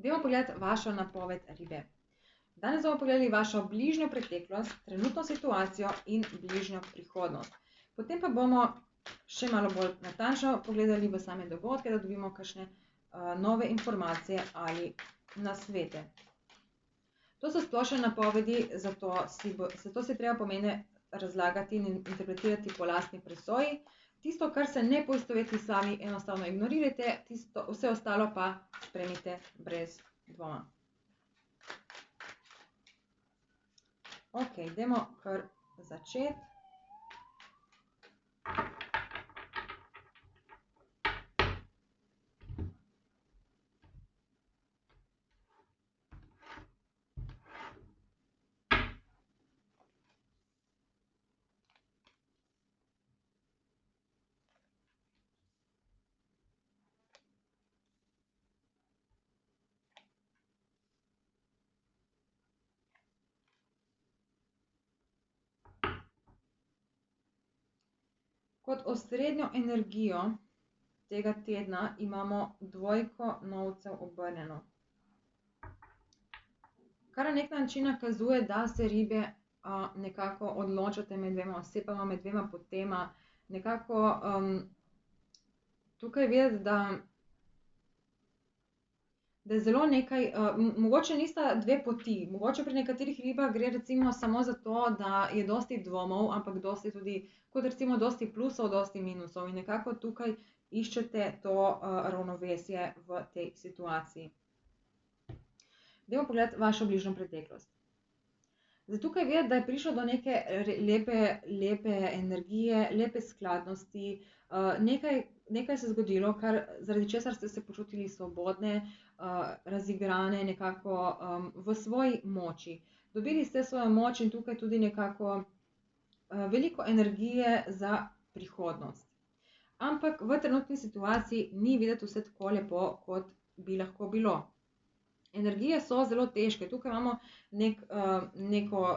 Dajmo pogledati vašo napoved ribe. Danes bomo pogledali vašo bližnjo preteklost, trenutno situacijo in bližnjo prihodnost. Potem pa bomo še malo bolj natančno pogledali v same dogodke, da dobimo kakšne nove informacije ali nasvete. To so splošne napovedi, zato si treba pomene razlagati in interpretirati po lastni presoji. Tisto, kar se ne poistoveti s vami, enostavno ignorirajte, vse ostalo pa sprejmite brez dvoma. Ok, dajmo kar začeti. Kot osrednjo energijo tega tedna imamo dvojko novcev obrnjeno. Kar na nek način nakazuje, da se ribe nekako odločate med dvema osebama, med dvema potema. Nekako tukaj videti, da je zelo nekaj, mogoče nista dve poti, mogoče pri nekaterih ribah gre recimo samo za to, da je dosti dvomov, ampak dosti tudi, kot recimo dosti plusov, dosti minusov in nekako tukaj iščete to ravnovesje v tej situaciji. Dajmo pogledati vašo bližnjo preteklost. Zdaj tukaj videti, da je prišlo do neke lepe energije, lepe skladnosti, nekaj se je zgodilo, zaradi česar ste se počutili svobodne, razigrane, nekako v svoji moči. Dobili ste svojo moč in tukaj tudi nekako veliko energije za prihodnost. Ampak v trenutni situaciji ni videti vse tako lepo, kot bi lahko bilo. Energije so zelo težke, tukaj imamo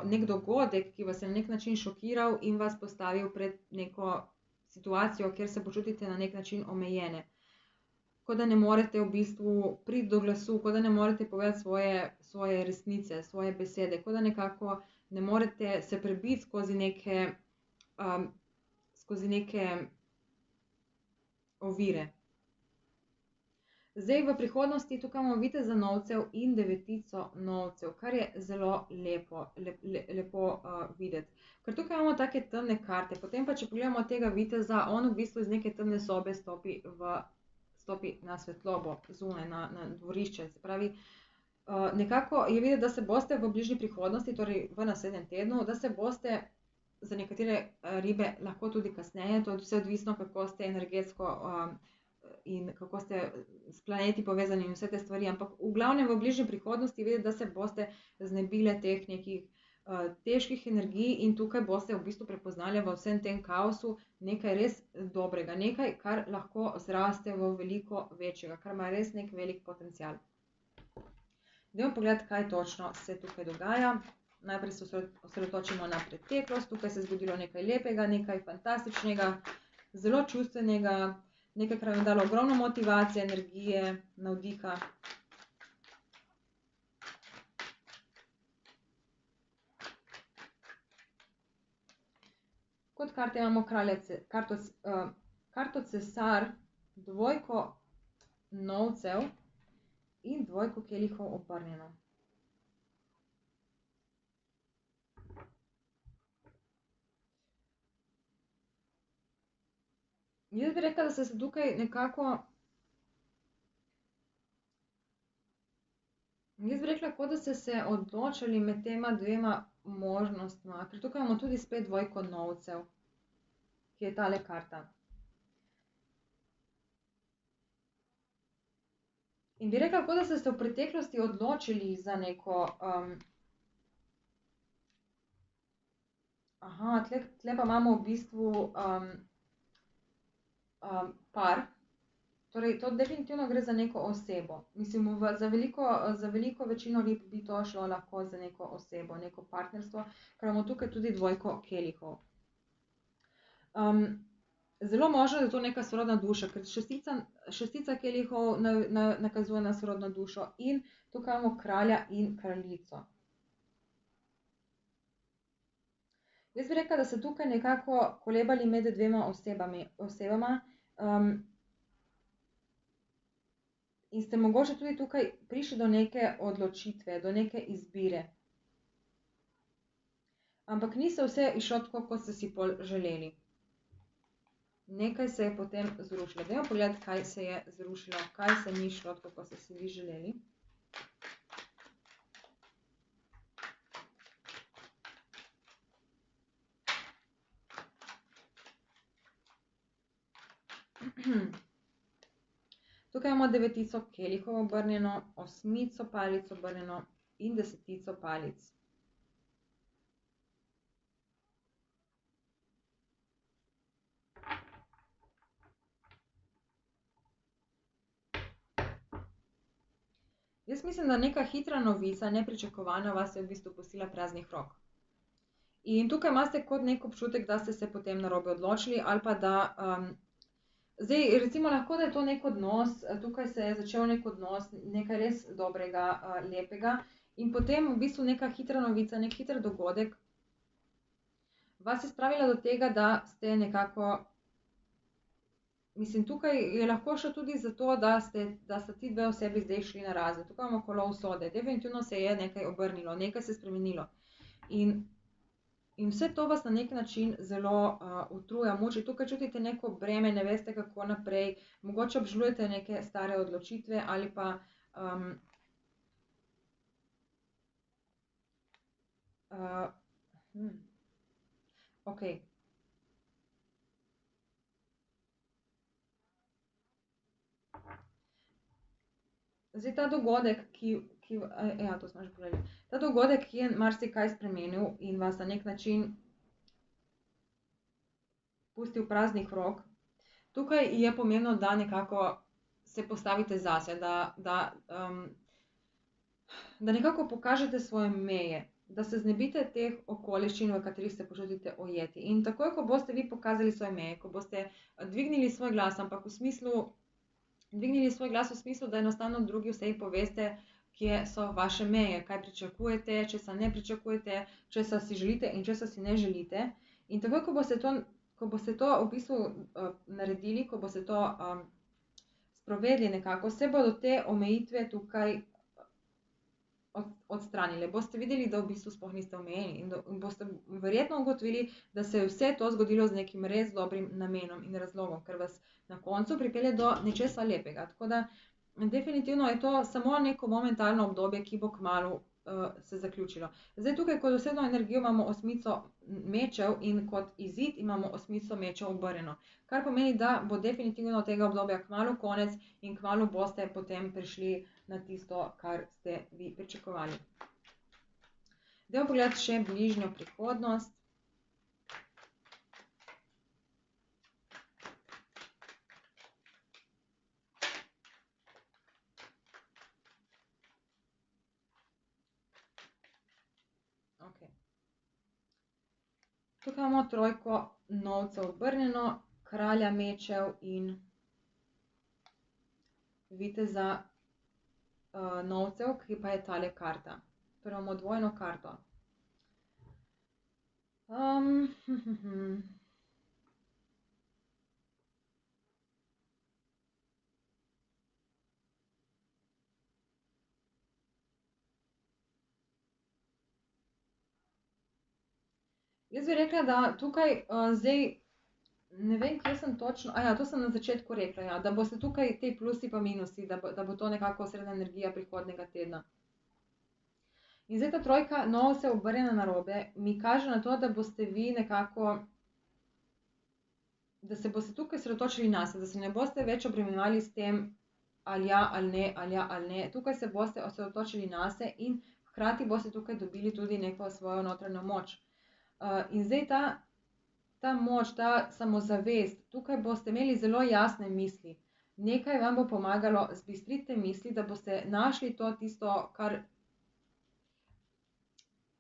nek dogodek, ki vas je na nek način šokiral in vas postavil pred neko situacijo, kjer se počutite na nek način omejene. Kot da ne morete v bistvu priti do glasu, kot da ne morete povedati svoje resnice, svoje besede, kot da nekako ne morete se prebiti skozi neke ovire. Zdaj v prihodnosti tukaj imamo viteza novcev in devetico novcev, kar je zelo lepo videti. Ker tukaj imamo take temne karte, potem pa če pogledamo tega viteza, on v bistvu iz neke temne sobe stopi na svetlobo, zunaj, na dvorišče. Se pravi, nekako je videti, da se boste v bližnji prihodnosti, torej v naslednjem tednu, da se boste za nekatere ribe lahko tudi kasneje, to je vse odvisno, kako ste energetsko in kako ste s planeti povezani in vse te stvari, ampak v glavnem v bližnji prihodnosti videti, da se boste znebile teh nekih težkih energij in tukaj boste v bistvu prepoznali v vsem tem kaosu nekaj res dobrega, nekaj, kar lahko zraste v veliko večjega, kar ima res nek velik potencial. Dajmo pogledati, kaj točno se tukaj dogaja. Najprej se osredotočimo na preteklost, tukaj se je zgodilo nekaj lepega, nekaj fantastičnega, zelo čustvenega, nekaj, kar vam je dalo ogromno motivacije, energije, navdiha. Kot karte imamo karto cesar, dvojko novcev in dvojko kelihov obrnjeno. Jaz bi rekla, da ste se tukaj nekako, jaz bi rekla, kot da ste se odločili med tema dvema možnostma, ker tukaj imamo tudi spet dvojko novcev, ki je tale karta. In bi rekla, kot da ste se v preteklosti odločili za neko, tle pa imamo v bistvu par, torej to definitivno gre za neko osebo. Mislim, za veliko večino rib bi to šlo lahko za neko osebo, neko partnerstvo, ker imamo tukaj tudi dvojko kelihov. Zelo možno, da je to neka sorodna duša, ker šestica kelihov nakazuje na sorodno dušo in tukaj imamo kralja in kraljico. Jaz bi rekla, da ste tukaj nekako kolebali med dvema osebama in ste mogoče tudi tukaj prišli do neke odločitve, do neke izbire. Ampak ni se vse išlo tako, kot ste si pol želeli. Nekaj se je potem zrušilo. Dajmo pogledati, kaj se je zrušilo, kaj se ni šlo tako, kot ste si vi želeli. Tukaj imamo devetico kelihov obrnjeno, osmico palic obrnjeno in desetico palic. Jaz mislim, da neka hitra novica, nepričakovana, vas je v bistvu pustila praznih rok. In tukaj imate kot nek občutek, da ste se potem narobe odločili ali pa da zdaj, recimo lahko, da je to nek odnos, tukaj se je začel nek odnos, nekaj res dobrega, lepega in potem v bistvu neka hitra novica, nek hiter dogodek vas je spravila do tega, da ste nekako, mislim, tukaj je lahko šlo tudi zato, da sta ti dve osebi zdaj šli na razred. Tukaj imamo kolo usode, definitivno se je nekaj obrnilo, nekaj se je spremenilo. In vse to vas na nek način zelo utruja, muči. Tukaj čutite neko breme, ne veste, kako naprej, mogoče obžalujete neke stare odločitve ali pa okej. Zdaj ta dogodek, to smo že povedali. Ta dogodek je marsikaj spremenil in vas na nek način pustil praznih rok. Tukaj je pomembno, da nekako se postavite zase, da nekako pokažete svoje meje, da se znebite teh okoliščin, v katerih se počutite ujeti. In takoj, ko boste vi pokazali svoje meje, ko boste dvignili svoj glas, ampak dvignili svoj glas v smislu, da enostavno drugi osebi poveste, kje so vaše meje, kaj pričakujete, česa ne pričakujete, česa si želite in česa si ne želite. In takoj, ko boste to v bistvu naredili, ko boste to sprovedli nekako, se bodo te omejitve tukaj odstranile. Boste videli, da v bistvu sploh niste omejeni in boste verjetno ugotovili, da se je vse to zgodilo z nekim res dobrim namenom in razlogom, ker vas na koncu pripelje do nečesa lepega. Tako da definitivno je to samo neko momentalno obdobje, ki bo kmalu se zaključilo. Zdaj tukaj kot osebno energijo imamo osmico mečev in kot izid imamo osmico mečev obrnjeno. Kar pomeni, da bo definitivno tega obdobja kmalu konec in kmalu boste potem prišli na tisto, kar ste vi pričakovali. Dajmo pogledati še bližnjo prihodnost. Tukaj imamo trojko novcev obrnjeno, kralja mečev in viteza novcev, ki pa je tale karta. Torej imamo dvojno karto. Jaz bi rekla, da tukaj zdaj, ne vem, kje sem točno, to sem na začetku rekla, da boste tukaj te plusi pa minusi, da bo to nekako srednja energija prihodnega tedna. In zdaj ta trojka novcev obrnjena narobe mi kaže na to, da boste vi nekako, da se boste tukaj sredotočili nase, da se ne boste več obremenjevali s tem, ali ja, ali ne, ali ja, ali ne. Tukaj se boste osredotočili nase in hkrati boste tukaj dobili tudi neko svojo notranjo moč. In zdaj ta moč, ta samozavest, tukaj boste imeli zelo jasne misli. Nekaj vam bo pomagalo zbistriti te misli, da boste našli to tisto,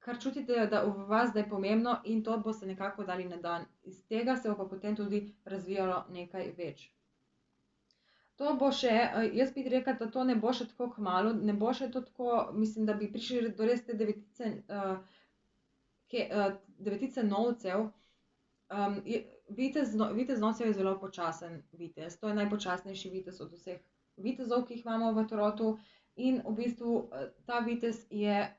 kar čutite, da v vas, da je pomembno in to boste nekako dali na dan. Iz tega se bo pa potem tudi razvijalo nekaj več. To bo še, jaz bi rekla, da to ne bo še tako kmalu, ne bo še to tako, mislim, da bi prišli do res te devetice novcev. Vitez novcev je zelo počasen vitez, to je najpočasnejši vitez od vseh vitezov, ki jih imamo v Tarotu. In v bistvu ta vitez je,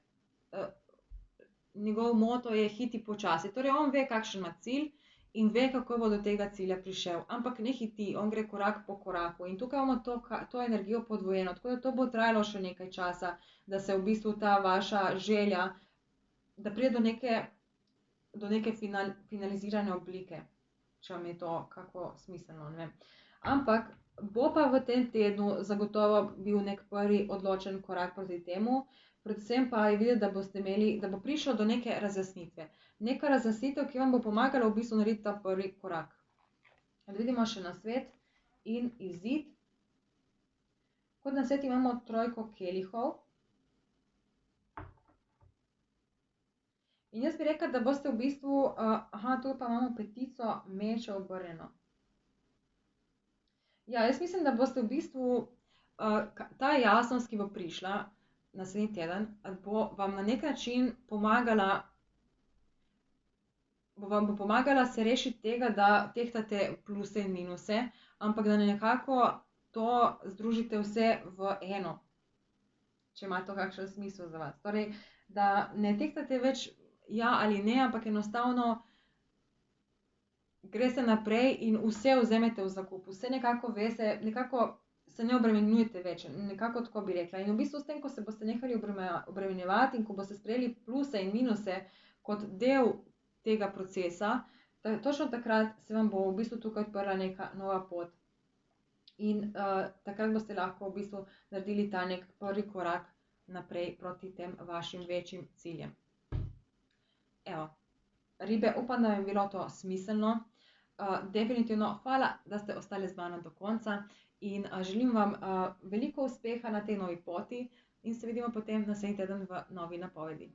njegov moto je hiti počasi. Torej on ve, kakšen ima cilj in ve, kako bo do tega cilja prišel. Ampak ne hiti, on gre korak po koraku. In tukaj imamo to energijo podvojeno, tako da to bo trajalo še nekaj časa, da se v bistvu ta vaša želja, da pride do neke finalizirane oblike, če vam je to kako smiselno, ne vem. Ampak bo pa v tem tednu zagotovo bil nek prvi odločen korak proti temu, predvsem pa je videti, da bo prišlo do neke razjasnitve. Neka razjasnitev, ki vam bo pomagala v bistvu narediti ta prvi korak. Da vidimo še nasvet in izid. Kot nasvet imamo trojko kelihov. In jaz bi rekla, da boste v bistvu, tu pa imamo petico mečev obrnjeno. Ja, jaz mislim, da boste v bistvu, ta jasnost, ki bo prišla naslednji teden, bo vam na nek način pomagala, vam bo pomagala se rešiti tega, da tehtate pluse in minuse, ampak da nekako to združite vse v eno, če ima to kakšen smisel za vas. Torej, da ne tehtate več ja ali ne, ampak enostavno greste naprej in vse vzamete v zakup. Vse nekako veste, nekako se ne obremenjujete več, nekako tako bi rekla. In v bistvu s tem, ko se boste nehali obremenjevati in ko boste sprejeli pluse in minuse kot del tega procesa, točno takrat se vam bo v bistvu tukaj odprla neka nova pot. In takrat boste lahko v bistvu naredili ta nek prvi korak naprej proti tem vašim večjim ciljem. Evo, ribe, upam, da vam je bilo to smiselno. Definitivno hvala, da ste ostali z mano do konca in želim vam veliko uspeha na tej novi poti in se vidimo potem naslednji teden v novi napovedi.